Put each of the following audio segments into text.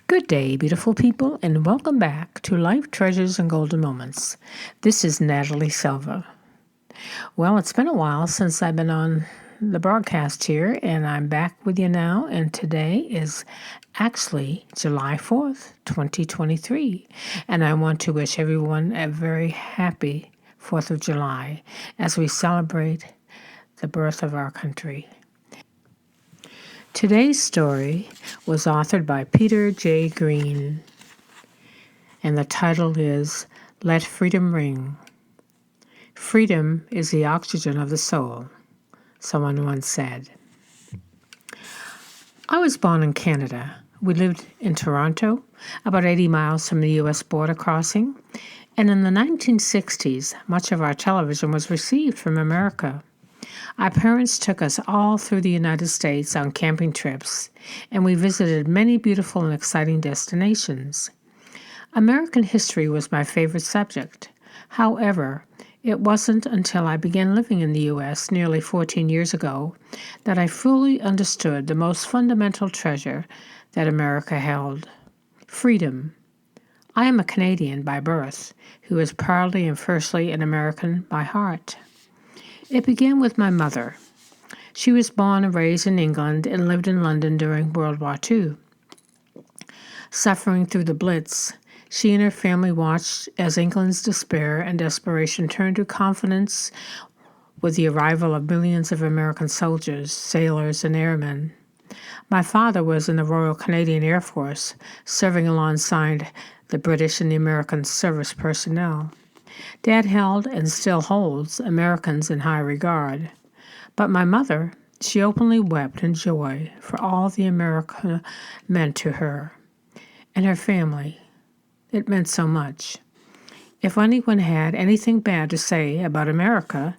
Good day, beautiful people, and welcome back to Life Treasures and Golden Moments. This is Natalie Silva. Well, it's been a while since I've been on the broadcast here, and I'm back with you now, and today is actually July 4th, 2023, and I want to wish everyone a very happy 4th of July as we celebrate the birth of our country. Today's story was authored by Peter J. Green, and the title is Let Freedom Ring. Freedom is the oxygen of the soul, someone once said. I was born in Canada. We lived in Toronto, about 80 miles from the U.S. border crossing, and in the 1960s, much of our television was received from America. Our parents took us all through the United States on camping trips, and we visited many beautiful and exciting destinations. American history was my favorite subject. However, it wasn't until I began living in the U.S. nearly 14 years ago that I fully understood the most fundamental treasure that America held: freedom. I am a Canadian by birth, who is proudly and fiercely an American by heart. It began with my mother. She was born and raised in England and lived in London during World War II. Suffering through the Blitz, she and her family watched as England's despair and desperation turned to confidence with the arrival of millions of American soldiers, sailors, and airmen. My father was in the Royal Canadian Air Force, serving alongside the British and the American service personnel. Dad held and still holds Americans in high regard. But my mother, she openly wept in joy for all the America meant to her and her family. It meant so much. If anyone had anything bad to say about America,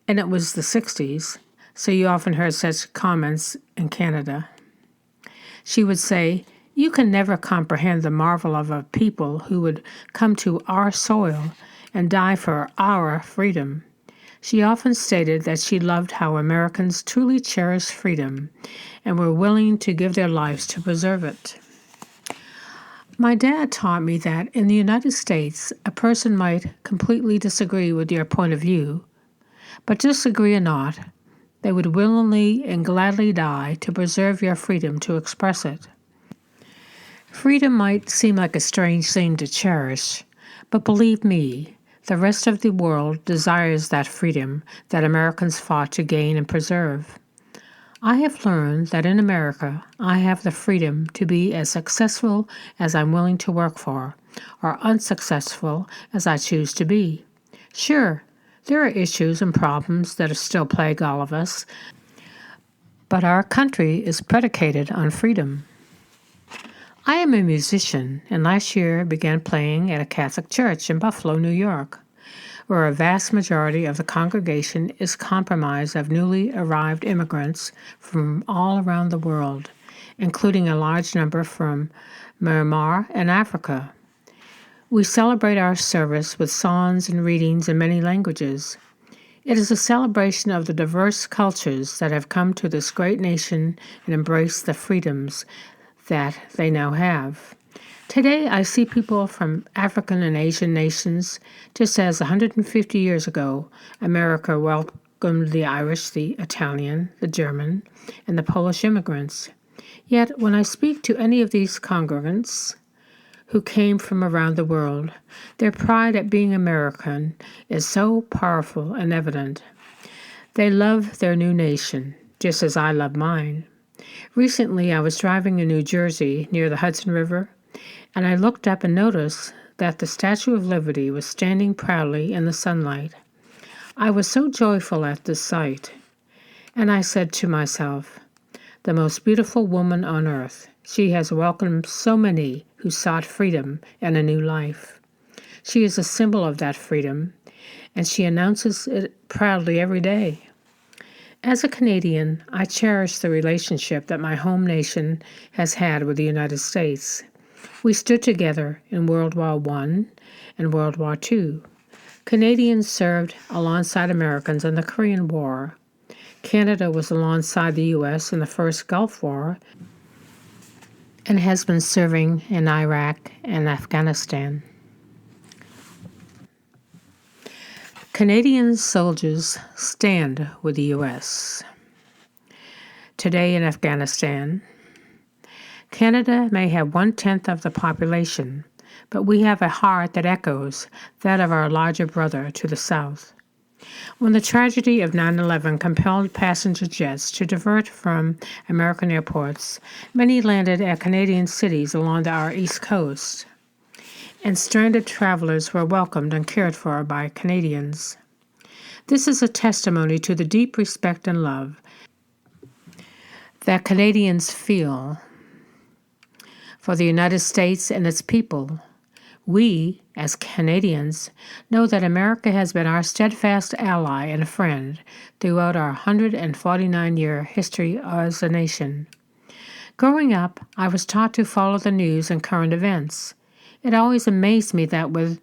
and it was the 60s, so you often heard such comments in Canada, she would say, "You can never comprehend the marvel of a people who would come to our soil and die for our freedom." She often stated that she loved how Americans truly cherished freedom and were willing to give their lives to preserve it. My dad taught me that in the United States, a person might completely disagree with your point of view, but disagree or not, they would willingly and gladly die to preserve your freedom to express it. Freedom might seem like a strange thing to cherish, but believe me, the rest of the world desires that freedom that Americans fought to gain and preserve. I have learned that in America, I have the freedom to be as successful as I'm willing to work for, or unsuccessful as I choose to be. Sure, there are issues and problems that still plague all of us, but our country is predicated on freedom. I am a musician, and last year began playing at a Catholic church in Buffalo, New York, where a vast majority of the congregation is comprised of newly arrived immigrants from all around the world, including a large number from Myanmar and Africa. We celebrate our service with songs and readings in many languages. It is a celebration of the diverse cultures that have come to this great nation and embraced the freedoms that they now have. Today, I see people from African and Asian nations, just as 150 years ago, America welcomed the Irish, the Italian, the German, and the Polish immigrants. Yet, when I speak to any of these congregants who came from around the world, their pride at being American is so powerful and evident. They love their new nation, just as I love mine. Recently, I was driving in New Jersey near the Hudson River, and I looked up and noticed that the Statue of Liberty was standing proudly in the sunlight. I was so joyful at this sight, and I said to myself, "The most beautiful woman on earth. She has welcomed so many who sought freedom and a new life. She is a symbol of that freedom, and she announces it proudly every day." As a Canadian, I cherish the relationship that my home nation has had with the United States. We stood together in World War I and World War II. Canadians served alongside Americans in the Korean War. Canada was alongside the U.S. in the First Gulf War, and has been serving in Iraq and Afghanistan. Canadian soldiers stand with the U.S. Today in Afghanistan, Canada may have 1/10 of the population, but we have a heart that echoes that of our larger brother to the south. When the tragedy of 9/11 compelled passenger jets to divert from American airports, many landed at Canadian cities along our East Coast, and stranded travelers were welcomed and cared for by Canadians. This is a testimony to the deep respect and love that Canadians feel for the United States and its people. We, as Canadians, know that America has been our steadfast ally and friend throughout our 149-year history as a nation. Growing up, I was taught to follow the news and current events. It always amazed me that when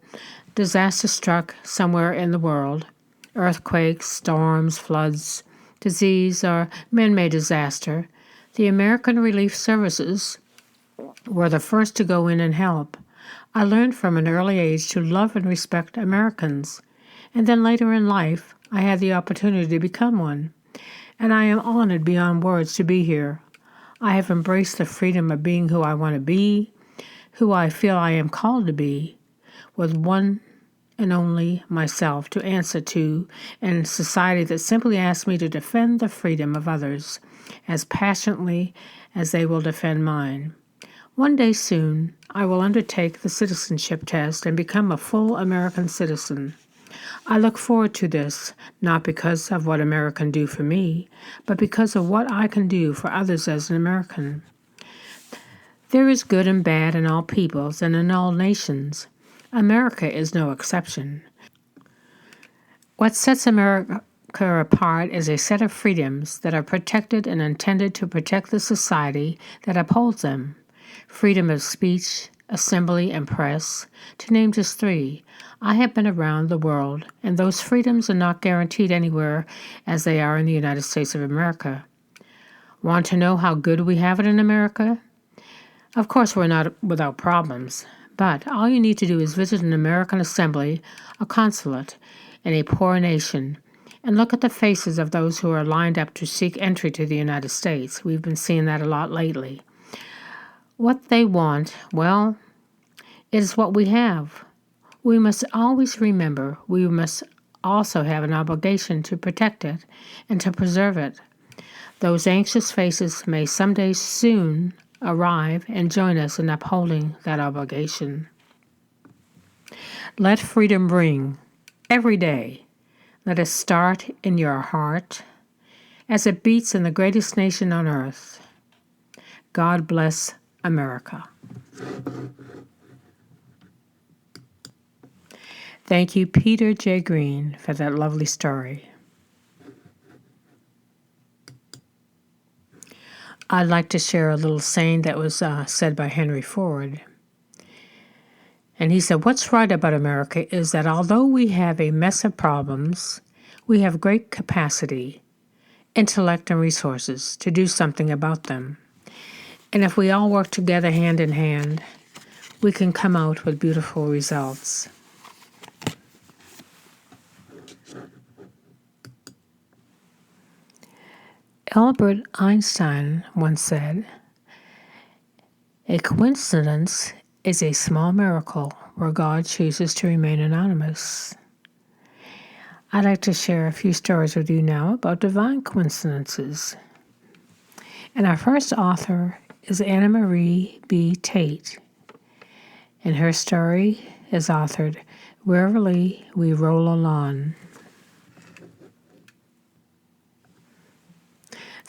disaster struck somewhere in the world, earthquakes, storms, floods, disease, or man-made disaster, the American Relief Services were the first to go in and help. I learned from an early age to love and respect Americans, and then later in life, I had the opportunity to become one, and I am honored beyond words to be here. I have embraced the freedom of being who I want to be, who I feel I am called to be, with one and only myself to answer to, in a society that simply asks me to defend the freedom of others as passionately as they will defend mine. One day soon, I will undertake the citizenship test and become a full American citizen. I look forward to this, not because of what America can do for me, but because of what I can do for others as an American. There is good and bad in all peoples and in all nations. America is no exception. What sets America apart is a set of freedoms that are protected and intended to protect the society that upholds them. Freedom of speech, assembly, and press, to name just three. I have been around the world, and those freedoms are not guaranteed anywhere as they are in the United States of America. Want to know how good we have it in America? Of course, we're not without problems, but all you need to do is visit an American assembly, a consulate, in a poor nation, and look at the faces of those who are lined up to seek entry to the United States. We've been seeing that a lot lately. What they want, well, it is what we have. We must always remember we must also have an obligation to protect it and to preserve it. Those anxious faces may someday soon arrive and join us in upholding that obligation. Let freedom ring every day. Let it start in your heart as it beats in the greatest nation on earth. God bless America. Thank you, Peter J. Green, for that lovely story. I'd like to share a little saying that was said by Henry Ford. And he said, "What's right about America is that although we have a mess of problems, we have great capacity, intellect, and resources to do something about them. And if we all work together hand in hand, we can come out with beautiful results." Albert Einstein once said, "A coincidence is a small miracle where God chooses to remain anonymous." I'd like to share a few stories with you now about divine coincidences. And our first author is Anna Marie B. Tate. And her story is authored, "Wearily We Roll Along."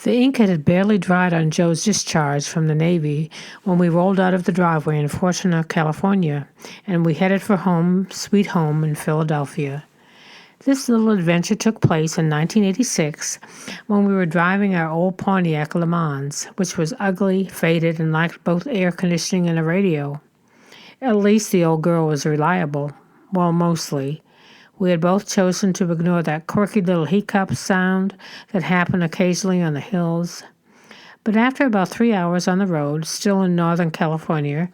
The ink had barely dried on Joe's discharge from the Navy when we rolled out of the driveway in Fortuna, California, and we headed for home, sweet home in Philadelphia. This little adventure took place in 1986 when we were driving our old Pontiac Le Mans, which was ugly, faded, and lacked both air conditioning and a radio. At least the old girl was reliable. Well, mostly. We had both chosen to ignore that quirky little hiccup sound that happened occasionally on the hills. But after about 3 hours on the road, still in Northern California,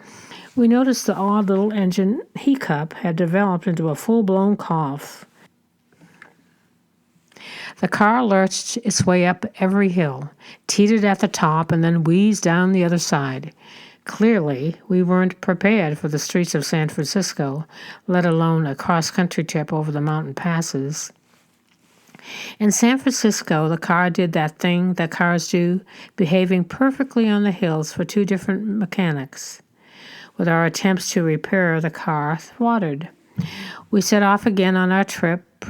we noticed the odd little engine hiccup had developed into a full-blown cough. The car lurched its way up every hill, teetered at the top, and then wheezed down the other side. Clearly, we weren't prepared for the streets of San Francisco, let alone a cross-country trip over the mountain passes. In San Francisco, the car did that thing that cars do, behaving perfectly on the hills for two different mechanics. With our attempts to repair the car thwarted, we set off again on our trip,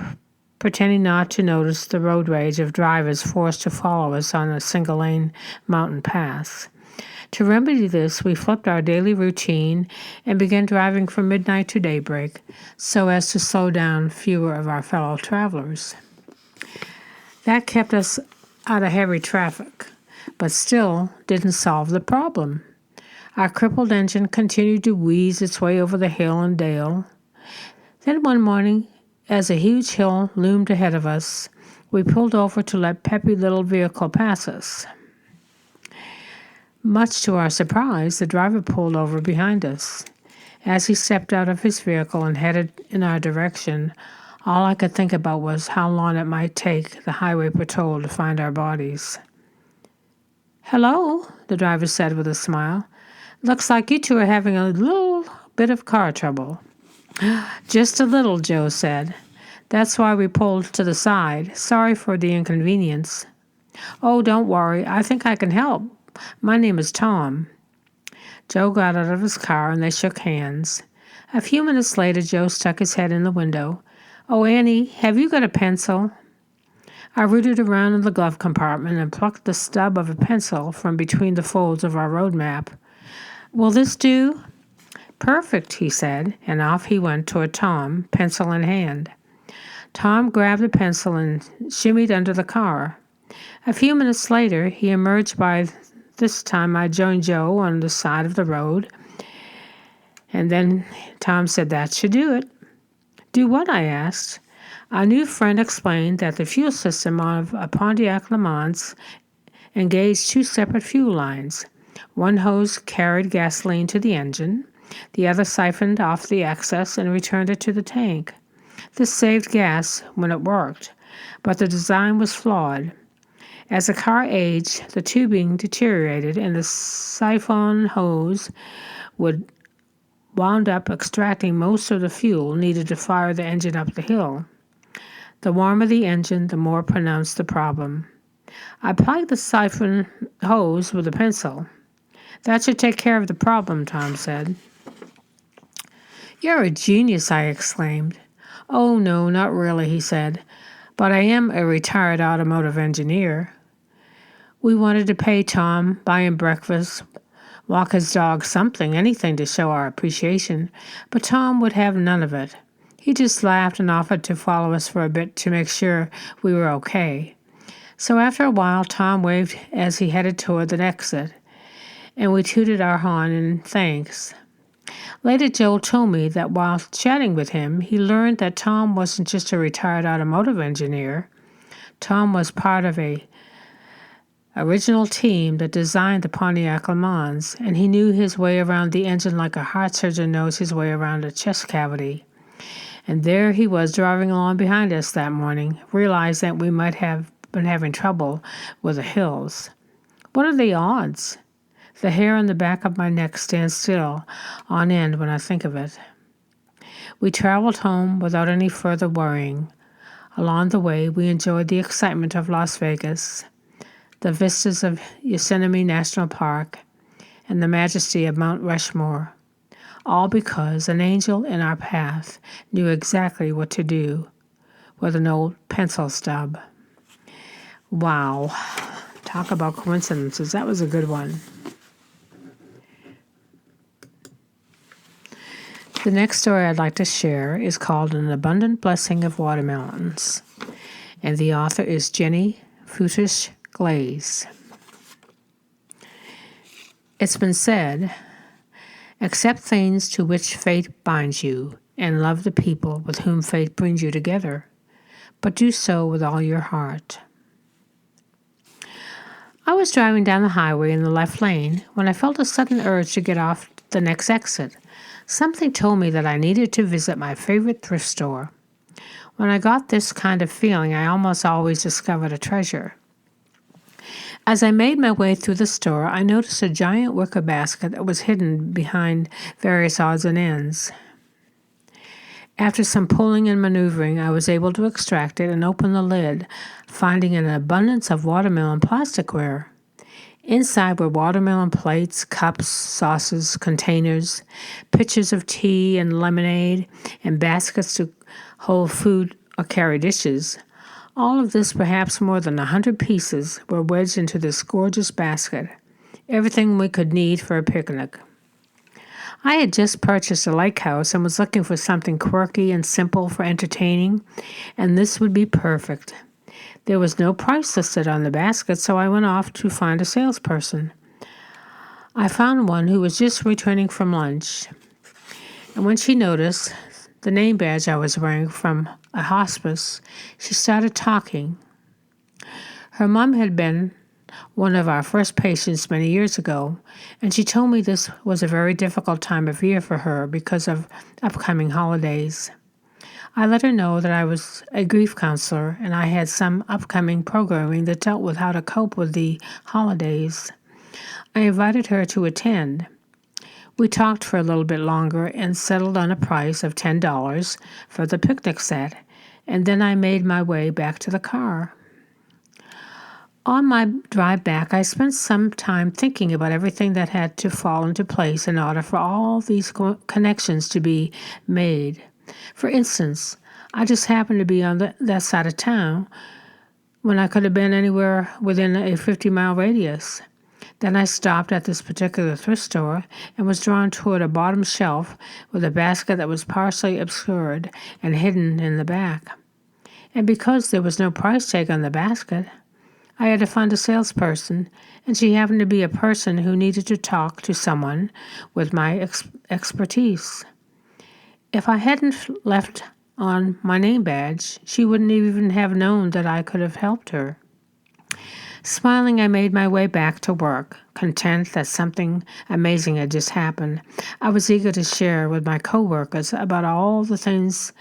pretending not to notice the road rage of drivers forced to follow us on a single-lane mountain pass. To remedy this, we flipped our daily routine and began driving from midnight to daybreak so as to slow down fewer of our fellow travelers. That kept us out of heavy traffic, but still didn't solve the problem. Our crippled engine continued to wheeze its way over the hill and dale. Then one morning, as a huge hill loomed ahead of us, we pulled over to let peppy little vehicle pass us. Much to our surprise, the driver pulled over behind us. As he stepped out of his vehicle and headed in our direction, all I could think about was how long it might take the highway patrol to find our bodies. "Hello," the driver said with a smile. "Looks like you two are having a little bit of car trouble." "Just a little," Joe said. "That's why we pulled to the side. Sorry for the inconvenience." "Oh, don't worry. I think I can help. My name is Tom." Joe got out of his car and they shook hands. A few minutes later, Joe stuck his head in the window. "Oh, Annie, have you got a pencil?" I rooted around in the glove compartment and plucked the stub of a pencil from between the folds of our road map. "Will this do?" "Perfect," he said, and off he went toward Tom, pencil in hand. Tom grabbed the pencil and shimmied under the car. A few minutes later, he emerged. By this time, I joined Joe on the side of the road, and then Tom said that should do it. "Do what?" I asked. Our new friend explained that the fuel system of a Pontiac Le Mans engaged two separate fuel lines. One hose carried gasoline to the engine. The other siphoned off the excess and returned it to the tank. This saved gas when it worked, but the design was flawed. As the car aged, the tubing deteriorated and the siphon hose wound up extracting most of the fuel needed to fire the engine up the hill. The warmer the engine, the more pronounced the problem. I plugged the siphon hose with a pencil. "That should take care of the problem," Tom said. "You're a genius," I exclaimed. "Oh, no, not really," he said. "But I am a retired automotive engineer." We wanted to pay Tom, buy him breakfast, walk his dog, something, anything to show our appreciation, but Tom would have none of it. He just laughed and offered to follow us for a bit to make sure we were okay. So after a while, Tom waved as he headed toward the exit, and we tooted our horn in thanks. Later, Joe told me that while chatting with him, he learned that Tom wasn't just a retired automotive engineer. Tom was part of a original team that designed the Pontiac Le Mans, and he knew his way around the engine like a heart surgeon knows his way around a chest cavity. And there he was driving along behind us that morning, realized that we might have been having trouble with the hills. What are the odds? The hair on the back of my neck stands still on end when I think of it. We traveled home without any further worrying. Along the way, we enjoyed the excitement of Las Vegas, the vistas of Yosemite National Park, and the majesty of Mount Rushmore, all because an angel in our path knew exactly what to do with an old pencil stub. Wow. Talk about coincidences. That was a good one. The next story I'd like to share is called An Abundant Blessing of Watermelons, and the author is Jenny Futrich Glaze. It's been said, accept things to which fate binds you, and love the people with whom fate brings you together, but do so with all your heart. I was driving down the highway in the left lane when I felt a sudden urge to get off the next exit. Something told me that I needed to visit my favorite thrift store. When I got this kind of feeling, I almost always discovered a treasure. As I made my way through the store, I noticed a giant wicker basket that was hidden behind various odds and ends. After some pulling and maneuvering, I was able to extract it and open the lid, finding an abundance of watermelon plasticware. Inside were watermelon plates, cups, saucers, containers, pitchers of tea and lemonade, and baskets to hold food or carry dishes. All of this, perhaps more than 100 pieces, were wedged into this gorgeous basket. Everything we could need for a picnic. I had just purchased a lake house and was looking for something quirky and simple for entertaining, and this would be perfect. There was no price listed on the basket, so I went off to find a salesperson. I found one who was just returning from lunch, and when she noticed the name badge I was wearing from a hospice, she started talking. Her mom had been one of our first patients many years ago, and she told me this was a very difficult time of year for her because of upcoming holidays. I let her know that I was a grief counselor and I had some upcoming programming that dealt with how to cope with the holidays. I invited her to attend. We talked for a little bit longer and settled on a price of $10 for the picnic set, and then I made my way back to the car. On my drive back, I spent some time thinking about everything that had to fall into place in order for all these connections to be made. For instance, I just happened to be on that side of town when I could have been anywhere within a 50-mile radius. Then I stopped at this particular thrift store and was drawn toward a bottom shelf with a basket that was partially obscured and hidden in the back. And because there was no price tag on the basket, I had to find a salesperson, and she happened to be a person who needed to talk to someone with my expertise. If I hadn't left on my name badge, she wouldn't even have known that I could have helped her. Smiling, I made my way back to work, content that something amazing had just happened. I was eager to share with my coworkers about all the things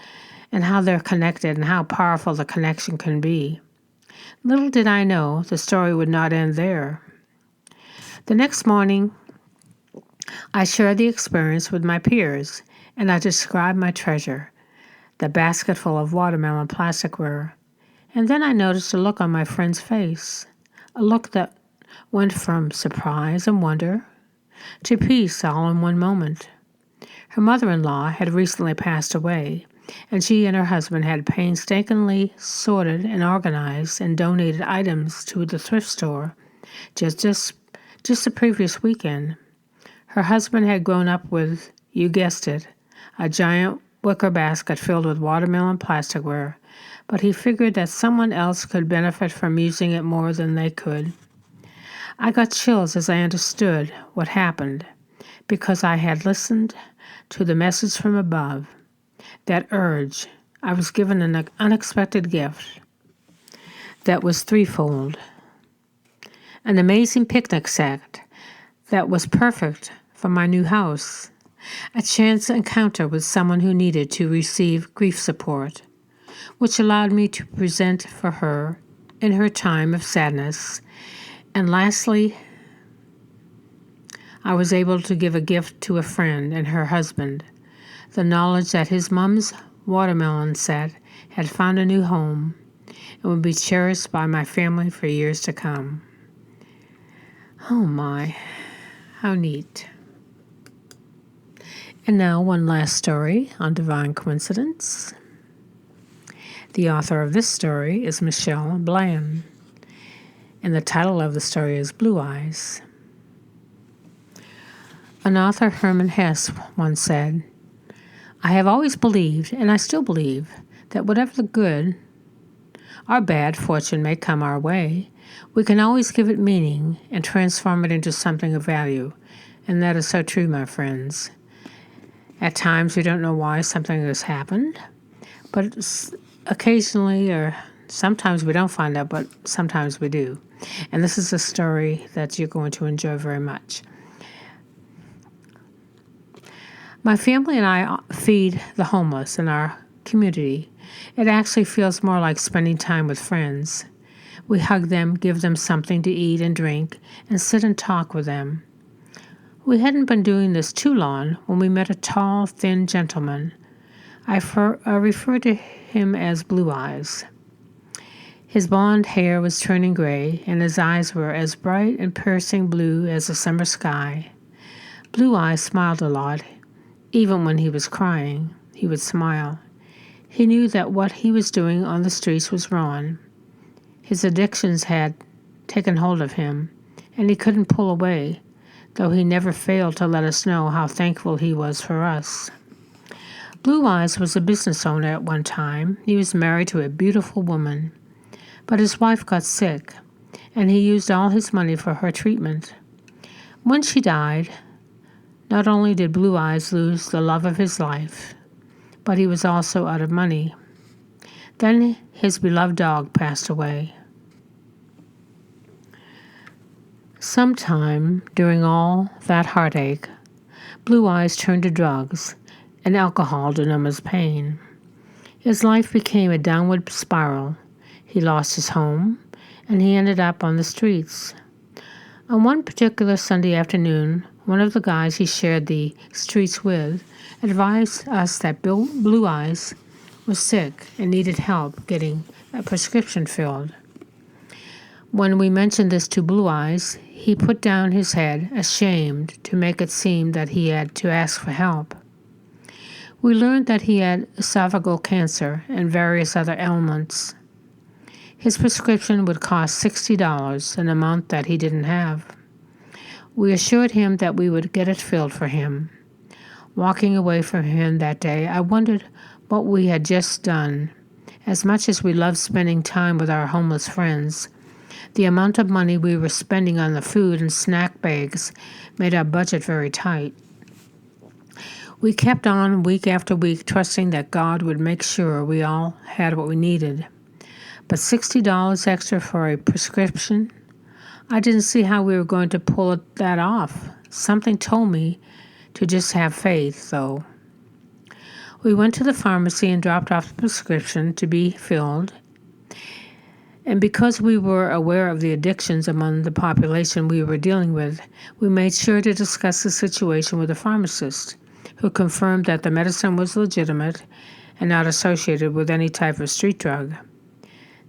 and how they're connected and how powerful the connection can be. Little did I know the story would not end there. The next morning, I shared the experience with my peers, and I described my treasure, the basket full of watermelon plasticware. And then I noticed a look on my friend's face, a look that went from surprise and wonder to peace all in one moment. Her mother-in-law had recently passed away, and she and her husband had painstakingly sorted and organized and donated items to the thrift store just the previous weekend. Her husband had grown up with, you guessed it, a giant wicker basket filled with watermelon plasticware, but he figured that someone else could benefit from using it more than they could. I got chills as I understood what happened, because I had listened to the message from above. That urge, I was given an unexpected gift that was threefold. An amazing picnic set that was perfect for my new house. A chance encounter with someone who needed to receive grief support, which allowed me to present for her in her time of sadness. And lastly, I was able to give a gift to a friend and her husband, the knowledge that his mom's watermelon set had found a new home and would be cherished by my family for years to come. Oh my, how neat. And now one last story on divine coincidence. The author of this story is Michelle Bland, and the title of the story is Blue Eyes. An author, Herman Hesse, once said, "I have always believed, and I still believe, that whatever the good or bad fortune may come our way, we can always give it meaning and transform it into something of value." And that is so true, my friends. At times we don't know why something has happened, but occasionally or Sometimes we don't find out, but sometimes we do. And this is a story that you're going to enjoy very much. My family and I feed the homeless in our community. It actually feels more like spending time with friends. We hug them, give them something to eat and drink, and sit and talk with them. We hadn't been doing this too long when we met a tall, thin gentleman. I refer to him as Blue Eyes. His blonde hair was turning gray, and his eyes were as bright and piercing blue as the summer sky. Blue Eyes smiled a lot. Even when he was crying, he would smile. He knew that what he was doing on the streets was wrong. His addictions had taken hold of him, and he couldn't pull away, though he never failed to let us know how thankful he was for us. Blue Eyes was a business owner at one time. He was married to a beautiful woman, but his wife got sick, and he used all his money for her treatment. When she died, not only did Blue Eyes lose the love of his life, but he was also out of money. Then his beloved dog passed away. Sometime during all that heartache, Blue Eyes turned to drugs and alcohol to numb his pain. His life became a downward spiral. He lost his home, and he ended up on the streets. On one particular Sunday afternoon, one of the guys he shared the streets with advised us that Blue Eyes was sick and needed help getting a prescription filled. When we mentioned this to Blue Eyes, he put down his head, ashamed to make it seem that he had to ask for help. We learned that he had esophageal cancer and various other ailments. His prescription would cost $60, an amount that he didn't have. We assured him that we would get it filled for him. Walking away from him that day, I wondered what we had just done. As much as we loved spending time with our homeless friends, the amount of money we were spending on the food and snack bags made our budget very tight. We kept on week after week, trusting that God would make sure we all had what we needed. But $60 extra for a prescription? I didn't see how we were going to pull that off. Something told me to just have faith, though. We went to the pharmacy and dropped off the prescription to be filled. And because we were aware of the addictions among the population we were dealing with, we made sure to discuss the situation with the pharmacist, who confirmed that the medicine was legitimate and not associated with any type of street drug.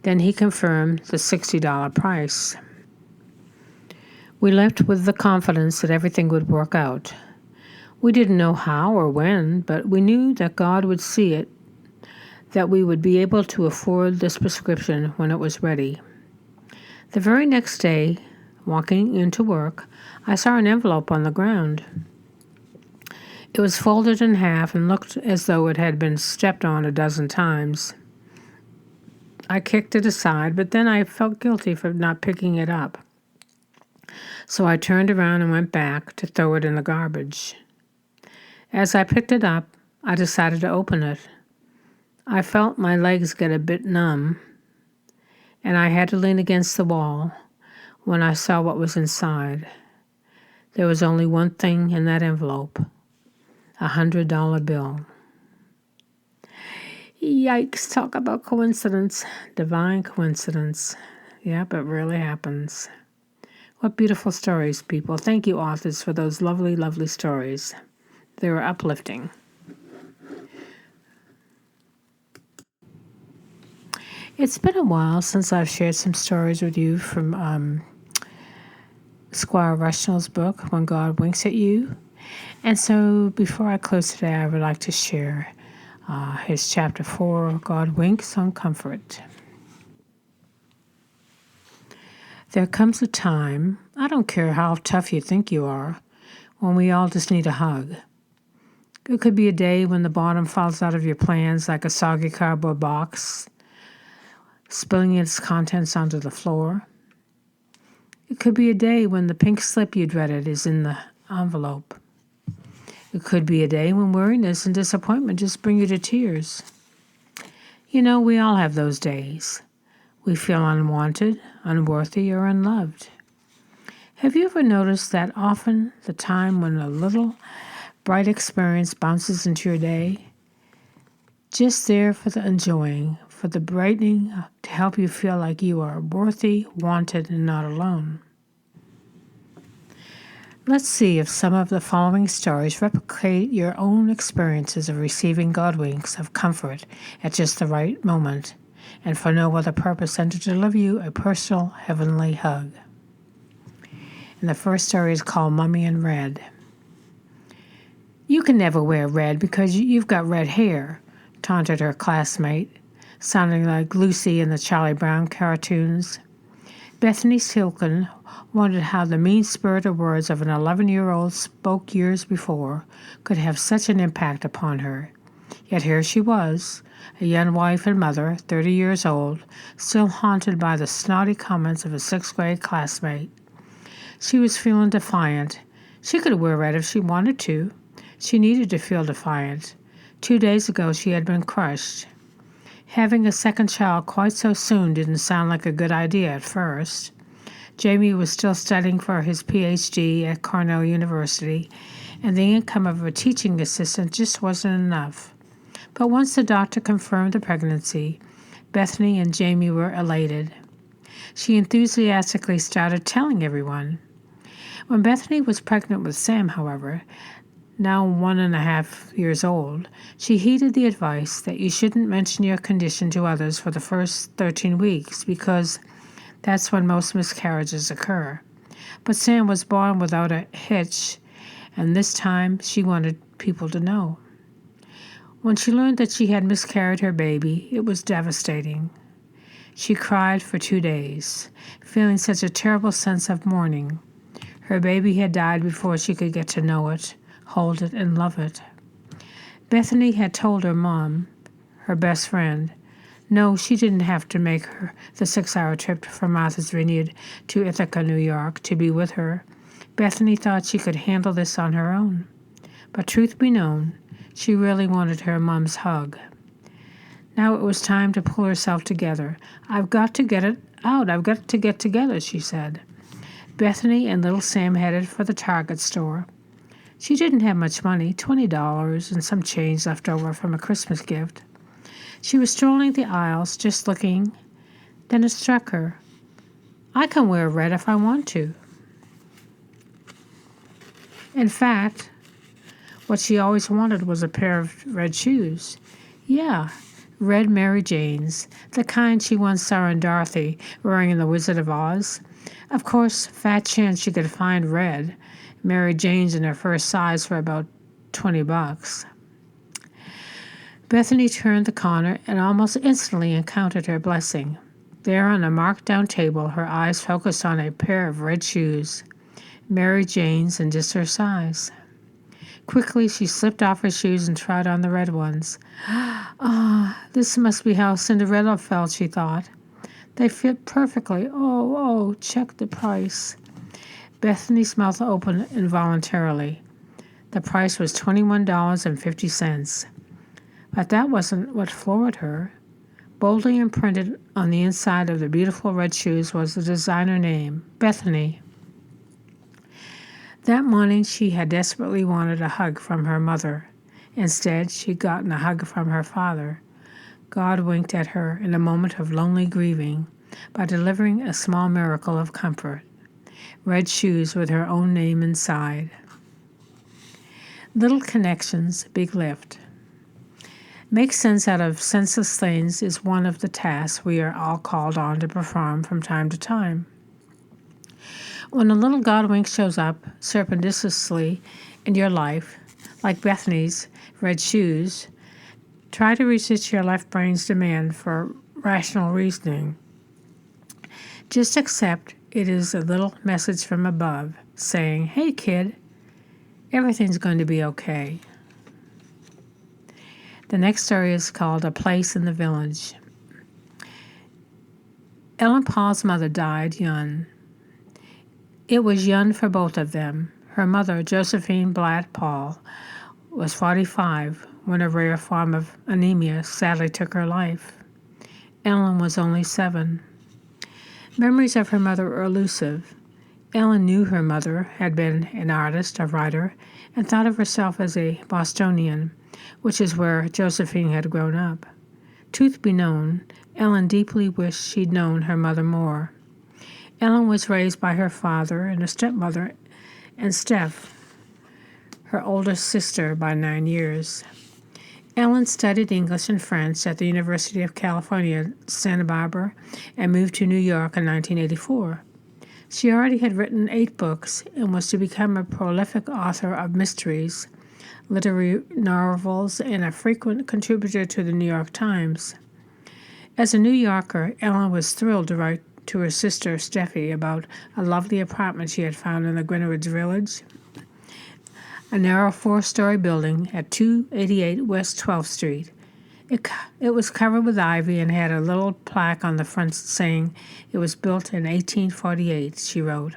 Then he confirmed the $60 price. We left with the confidence that everything would work out. We didn't know how or when, but we knew that God would see it, that we would be able to afford this prescription when it was ready. The very next day, walking into work, I saw an envelope on the ground. It was folded in half and looked as though it had been stepped on a dozen times. I kicked it aside, but then I felt guilty for not picking it up. So I turned around and went back to throw it in the garbage. As I picked it up, I decided to open it. I felt my legs get a bit numb, and I had to lean against the wall when I saw what was inside. There was only one thing in that envelope, a $100 bill. Yikes, talk about coincidence, divine coincidence. Yep, it really happens. What beautiful stories, people. Thank you, authors, for those lovely, lovely stories. They were uplifting. It's been a while since I've shared some stories with you from Squire Rushnell's book, When God Winks at You. And so before I close today, I would like to share his chapter 4, God Winks on Comfort. There comes a time, I don't care how tough you think you are, when we all just need a hug. It could be a day when the bottom falls out of your plans like a soggy cardboard box, spilling its contents onto the floor. It could be a day when the pink slip you dreaded is in the envelope. It could be a day when weariness and disappointment just bring you to tears. You know, we all have those days. We feel unwanted, unworthy, or unloved. Have you ever noticed that often the time when a little bright experience bounces into your day, just there for the enjoying, for the brightening, to help you feel like you are worthy, wanted, and not alone? Let's see if some of the following stories replicate your own experiences of receiving God winks of comfort at just the right moment, and for no other purpose than to deliver you a personal heavenly hug. And the first story is called Mummy in Red. "You can never wear red because you've got red hair," taunted her classmate, sounding like Lucy in the Charlie Brown cartoons. Bethany Silken wondered how the mean-spirited words of an 11-year-old spoke years before could have such an impact upon her. Yet here she was, a young wife and mother, 30 years old, still haunted by the snotty comments of a sixth-grade classmate. She was feeling defiant. She could wear red if she wanted to. She needed to feel defiant. 2 days ago she had been crushed. Having a second child quite so soon didn't sound like a good idea at first. Jamie was still studying for his PhD at Cornell University, and the income of a teaching assistant just wasn't enough. But once the doctor confirmed the pregnancy, Bethany and Jamie were elated. She enthusiastically started telling everyone. When Bethany was pregnant with Sam, however, now 1.5 years old, she heeded the advice that you shouldn't mention your condition to others for the first 13 weeks because that's when most miscarriages occur. But Sam was born without a hitch, and this time she wanted people to know. When she learned that she had miscarried her baby, it was devastating. She cried for 2 days, feeling such a terrible sense of mourning. Her baby had died before she could get to know it, hold it, and love it. Bethany had told her mom, her best friend, no, she didn't have to make the 6-hour trip from Martha's Vineyard to Ithaca, New York, to be with her. Bethany thought she could handle this on her own. But truth be known, she really wanted her mom's hug. Now it was time to pull herself together. "I've got to get it out. I've got to get together," she said. Bethany and little Sam headed for the Target store. She didn't have much money, $20 and some change left over from a Christmas gift. She was strolling the aisles, just looking. Then it struck her. I can wear red if I want to. In fact, what she always wanted was a pair of red shoes. Yeah, red Mary Janes, the kind she once saw in Dorothy wearing in The Wizard of Oz. Of course, fat chance she could find red Mary Janes in her first size for about $20. Bethany turned the corner and almost instantly encountered her blessing. There on a marked-down table, her eyes focused on a pair of red shoes, Mary Jane's and just her size. Quickly, she slipped off her shoes and tried on the red ones. This must be how Cinderella felt, she thought. They fit perfectly. Oh, check the price. Bethany's mouth opened involuntarily. The price was $21.50. But that wasn't what floored her. Boldly imprinted on the inside of the beautiful red shoes was the designer name, Bethany. That morning she had desperately wanted a hug from her mother. Instead, she'd gotten a hug from her father. God winked at her in a moment of lonely grieving by delivering a small miracle of comfort. Red shoes with her own name inside. Little connections, big lift. Make sense out of senseless things is one of the tasks we are all called on to perform from time to time. When a little God wink shows up surreptitiously in your life, like Bethany's red shoes, try to resist your left brain's demand for rational reasoning. Just accept it is a little message from above saying, "Hey kid, everything's going to be okay." The next story is called A Place in the Village. Ellen Paul's mother died young. It was young for both of them. Her mother, Josephine Blatt Paul, was 45 when a rare form of anemia sadly took her life. Ellen was only 7. Memories of her mother are elusive. Ellen knew her mother had been an artist, a writer, and thought of herself as a Bostonian, which is where Josephine had grown up. Truth be known, Ellen deeply wished she'd known her mother more. Ellen was raised by her father and a stepmother, and Steph, her older sister by 9 years. Ellen studied English and French at the University of California, Santa Barbara, and moved to New York in 1984. She already had written 8 books and was to become a prolific author of mysteries, literary novels, and a frequent contributor to the New York Times. As a New Yorker, Ellen was thrilled to write to her sister Steffi about a lovely apartment she had found in the Greenwich Village, a narrow 4-story building at 288 West 12th Street. It was covered with ivy and had a little plaque on the front saying it was built in 1848, she wrote.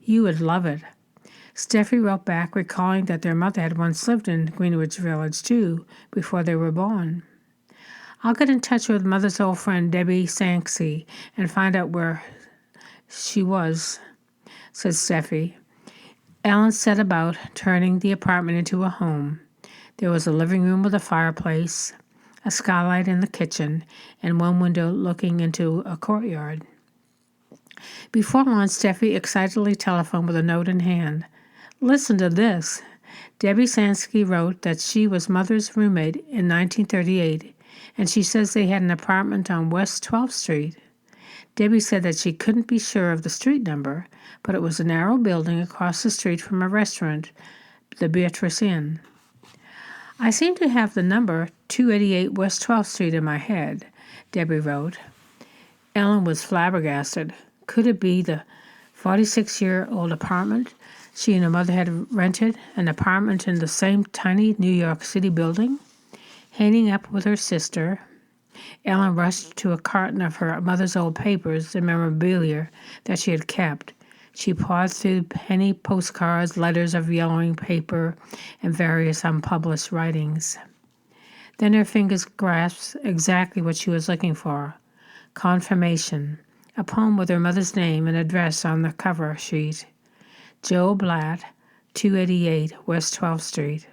You would love it. Steffi wrote back recalling that their mother had once lived in Greenwich Village too, before they were born. I'll get in touch with Mother's old friend Debbie Sanksy and find out where she was, said Steffi. Ellen set about turning the apartment into a home. There was a living room with a fireplace, a skylight in the kitchen, and one window looking into a courtyard. Before lunch, Steffi excitedly telephoned with a note in hand. Listen to this. Debbie Sansky wrote that she was Mother's roommate in 1938, and she says they had an apartment on West 12th Street. Debbie said that she couldn't be sure of the street number, but it was a narrow building across the street from a restaurant, the Beatrice Inn. I seem to have the number 288 West 12th Street in my head, Debbie wrote. Ellen was flabbergasted. Could it be the 46-year-old apartment she and her mother had rented, an apartment in the same tiny New York City building? Hanging up with her sister, Ellen rushed to a carton of her mother's old papers and memorabilia that she had kept. She paused through penny postcards, letters of yellowing paper, and various unpublished writings. Then her fingers grasped exactly what she was looking for. Confirmation, a poem with her mother's name and address on the cover sheet. Joe Blatt, 288 West 12th Street.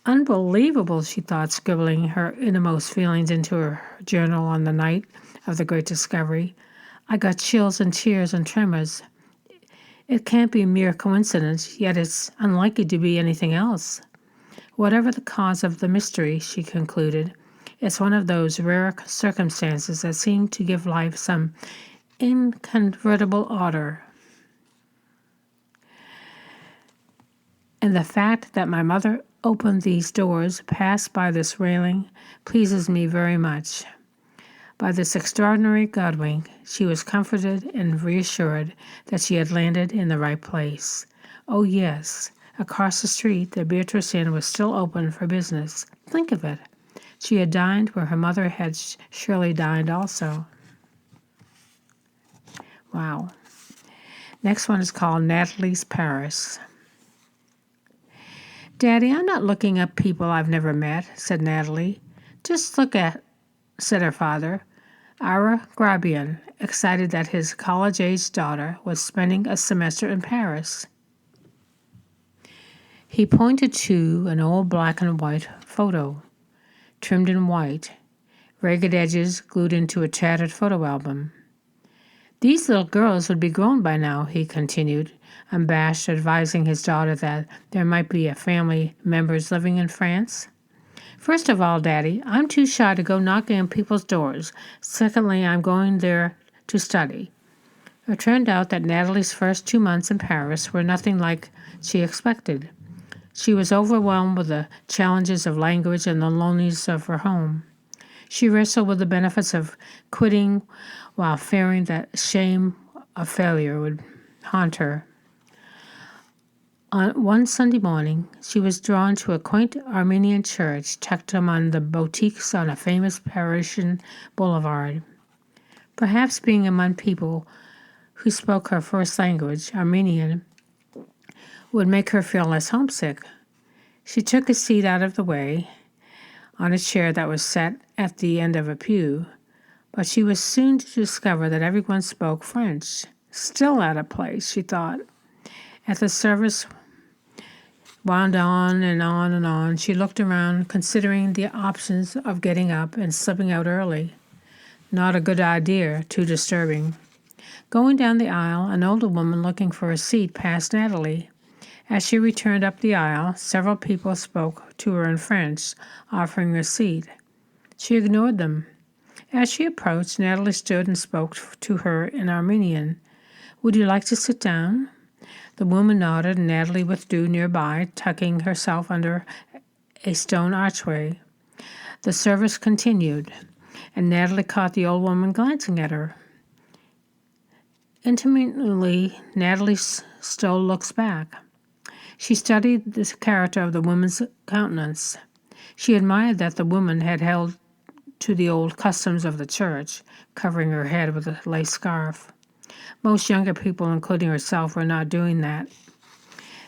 Unbelievable, she thought, scribbling her innermost feelings into her journal on the night of the great discovery. I got chills and tears and tremors. It can't be mere coincidence, yet it's unlikely to be anything else. Whatever the cause of the mystery, she concluded, it's one of those rare circumstances that seem to give life some inconvertible order. And the fact that my mother opened these doors, passed by this railing, pleases me very much. By this extraordinary Godwink, she was comforted and reassured that she had landed in the right place. Oh yes, across the street, the Beatrice Inn was still open for business. Think of it. She had dined where her mother had surely dined also. Wow. Next one is called Natalie's Paris. Daddy, I'm not looking up people I've never met, said Natalie. Just look at, said her father, Ira Grabian, excited that his college-aged daughter was spending a semester in Paris. He pointed to an old black and white photo, trimmed in white, ragged edges glued into a tattered photo album. These little girls would be grown by now, he continued, unabashed, advising his daughter that there might be family members living in France. First of all, Daddy, I'm too shy to go knocking on people's doors. Secondly, I'm going there to study. It turned out that Natalie's first 2 months in Paris were nothing like she expected. She was overwhelmed with the challenges of language and the loneliness of her home. She wrestled with the benefits of quitting while fearing that shame of failure would haunt her. On one Sunday morning, she was drawn to a quaint Armenian church tucked among the boutiques on a famous Parisian boulevard. Perhaps being among people who spoke her first language, Armenian, would make her feel less homesick. She took a seat out of the way on a chair that was set at the end of a pew. But she was soon to discover that everyone spoke French. Still out of place, she thought. As the service wound on and on and on, she looked around, considering the options of getting up and slipping out early. Not a good idea, too disturbing. Going down the aisle, an older woman looking for a seat passed Natalie. As she returned up the aisle, several people spoke to her in French, offering her a seat. She ignored them. As she approached, Natalie stood and spoke to her in Armenian. "Would you like to sit down?" The woman nodded, and Natalie withdrew nearby, tucking herself under a stone archway. The service continued, and Natalie caught the old woman glancing at her. Intimately, Natalie stole looks back. She studied the character of the woman's countenance. She admired that the woman had held to the old customs of the church, covering her head with a lace scarf. Most younger people, including herself, were not doing that.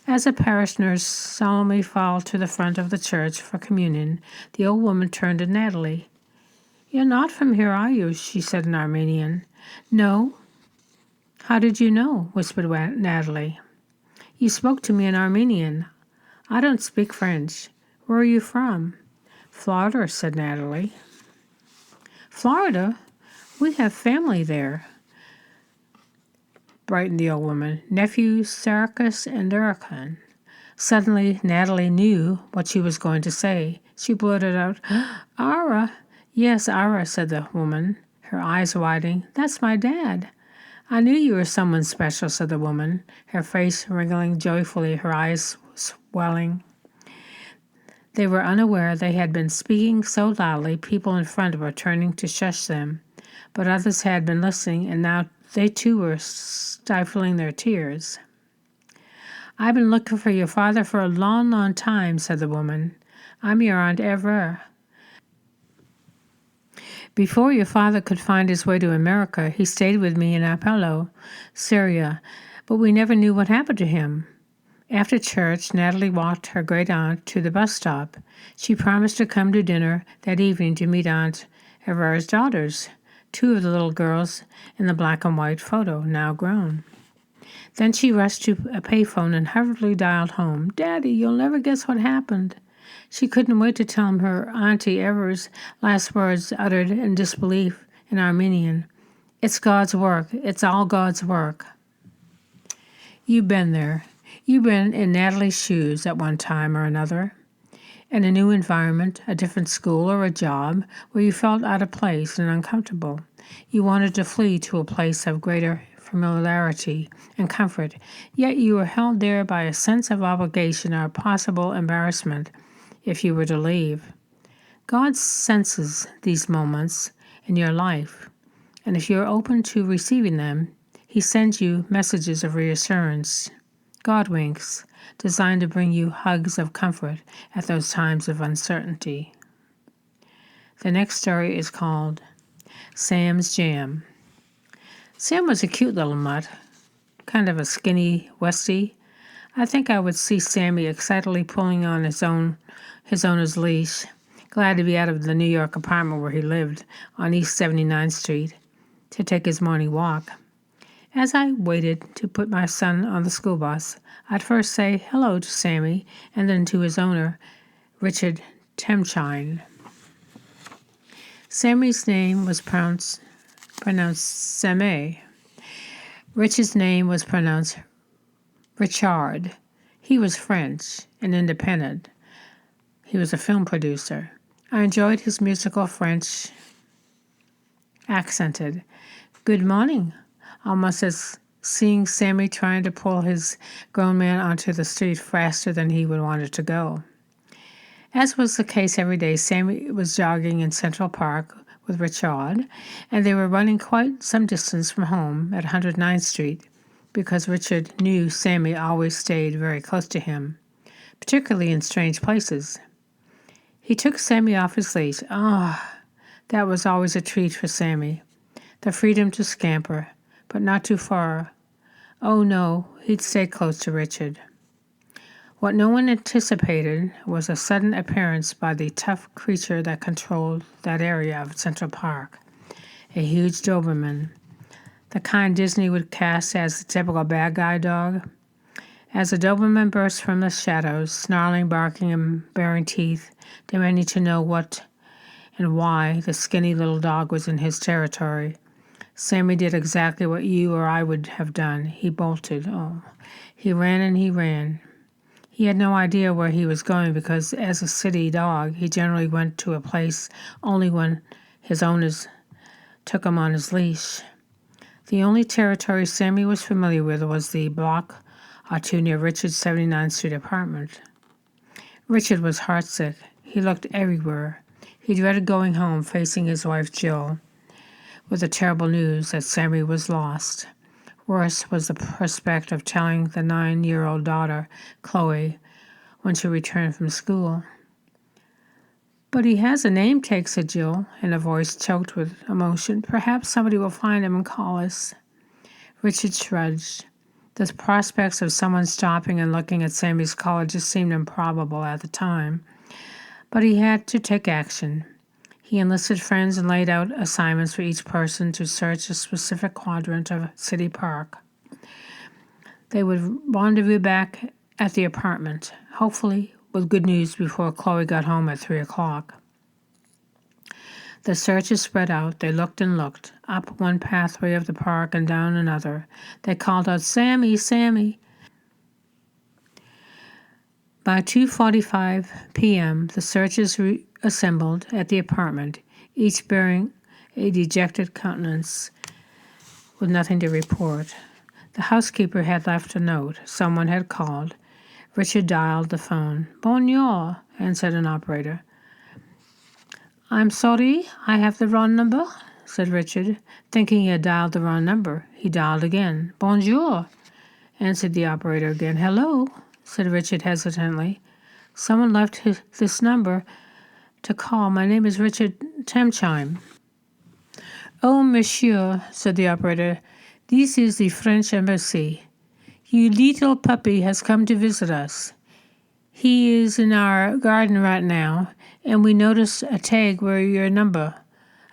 As the parishioners solemnly filed to the front of the church for communion, the old woman turned to Natalie. "You're not from here, are you?" she said in Armenian. "No." "How did you know?" whispered Natalie. "You spoke to me in Armenian. I don't speak French. Where are you from?" "Florida," said Natalie. "Florida? We have family there," brightened the old woman. "Nephews Sarkis and Durkan." Suddenly, Natalie knew what she was going to say. She blurted out, "Ara." "Yes, Ara," said the woman, her eyes widening. "That's my dad." "I knew you were someone special," said the woman, her face wrinkling joyfully, her eyes swelling. They were unaware they had been speaking so loudly people in front were turning to shush them, but others had been listening, and now they too were stifling their tears. "I've been looking for your father for a long, long time," said the woman. "I'm your Aunt Ever. Before your father could find his way to America, he stayed with me in Apollo, Syria, but we never knew what happened to him." After church, Natalie walked her great-aunt to the bus stop. She promised to come to dinner that evening to meet Aunt Everard's daughters, two of the little girls in the black and white photo, now grown. Then she rushed to a payphone and hurriedly dialed home. "Daddy, you'll never guess what happened." She couldn't wait to tell him her Auntie Ever's last words uttered in disbelief in Armenian. "It's God's work. It's all God's work." You've been there. You've been in Natalie's shoes at one time or another, in a new environment, a different school or a job, where you felt out of place and uncomfortable. You wanted to flee to a place of greater familiarity and comfort, yet you were held there by a sense of obligation or possible embarrassment if you were to leave. God senses these moments in your life, and if you're open to receiving them, He sends you messages of reassurance, God winks, designed to bring you hugs of comfort at those times of uncertainty. The next story is called Sam's Jam. Sam was a cute little mutt, kind of a skinny Westie. I think I would see Sammy excitedly pulling on his owner's leash, glad to be out of the New York apartment where he lived on East 79th Street to take his morning walk. As I waited to put my son on the school bus, I'd first say hello to Sammy and then to his owner, Richard Temchine. Sammy's name was pronounced Samé. Richard's name was pronounced Richard. He was French and independent. He was a film producer. I enjoyed his musical French accented. "Good morning," almost as seeing Sammy trying to pull his grown man onto the street faster than he would want it to go. As was the case every day, Sammy was jogging in Central Park with Richard, and they were running quite some distance from home at 109th Street, because Richard knew Sammy always stayed very close to him, particularly in strange places. He took Sammy off his leash. That was always a treat for Sammy. The freedom to scamper, but not too far. Oh no, he'd stay close to Richard. What no one anticipated was a sudden appearance by the tough creature that controlled that area of Central Park. a huge Doberman, the kind Disney would cast as the typical bad guy dog. As the Doberman burst from the shadows, snarling, barking, and baring teeth, demanding to know what and why the skinny little dog was in his territory, Sammy did exactly what you or I would have done. He bolted. Oh, he ran and he ran. He had no idea where he was going because, as a city dog, he generally went to a place only when his owners took him on his leash. The only territory Sammy was familiar with was the block or two near Richard's 79th Street apartment. Richard was heartsick. He looked everywhere. He dreaded going home, facing his wife Jill, with the terrible news that Sammy was lost. Worse was the prospect of telling the 9-year-old daughter, Chloe, when she returned from school. "But he has a namesake," said Jill, in a voice choked with emotion. "Perhaps somebody will find him and call us." Richard shrugged. The prospects of someone stopping and looking at Sammy's collar just seemed improbable at the time. But he had to take action. He enlisted friends and laid out assignments for each person to search a specific quadrant of City Park. They would rendezvous back at the apartment, hopefully with good news before Chloe got home at 3 o'clock. The searchers spread out. They looked and looked, up one pathway of the park and down another. They called out, "Sammy, Sammy." By 2:45 p.m., the searchers assembled at the apartment, each bearing a dejected countenance with nothing to report. The housekeeper had left a note. Someone had called. Richard dialed the phone. "Bonjour," answered an operator. "I'm sorry, I have the wrong number," said Richard. Thinking he had dialed the wrong number, he dialed again. "Bonjour," answered the operator again. "Hello," said Richard hesitantly. "Someone left this number to call. My name is Richard Tamchime." "Oh, monsieur," said the operator, "this is the French embassy. Your little puppy has come to visit us. He is in our garden right now, and we noticed a tag with your number."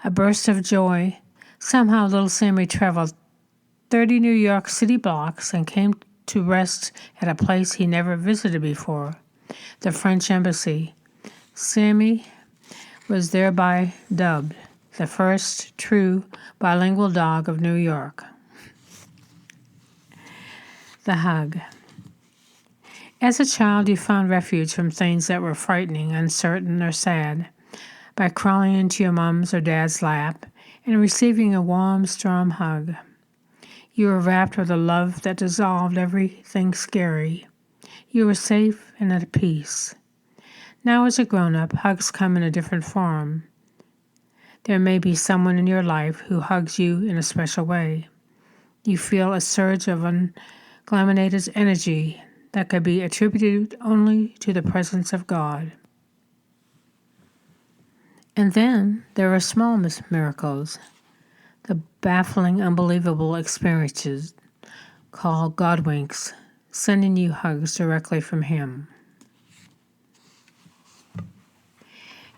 A burst of joy. Somehow little Sammy traveled 30 New York City blocks and came to rest at a place he never visited before, the French embassy. Sammy was thereby dubbed the first true bilingual dog of New York. The hug. As a child, you found refuge from things that were frightening, uncertain, or sad by crawling into your mom's or dad's lap and receiving a warm, strong hug. You were wrapped with a love that dissolved everything scary. You were safe and at peace. Now, as a grown-up, hugs come in a different form. There may be someone in your life who hugs you in a special way. You feel a surge of unglaminated energy that could be attributed only to the presence of God. And then there are small miracles, the baffling, unbelievable experiences called God winks, sending you hugs directly from Him.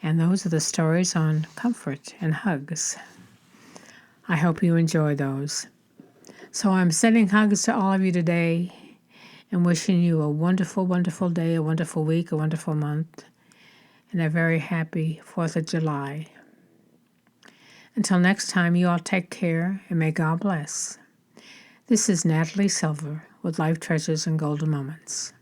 And those are the stories on comfort and hugs. I hope you enjoy those. So I'm sending hugs to all of you today and wishing you a wonderful, wonderful day, a wonderful week, a wonderful month, and a very happy 4th of July. Until next time, you all take care and may God bless. This is Natalie Silver with Life Treasures and Golden Moments.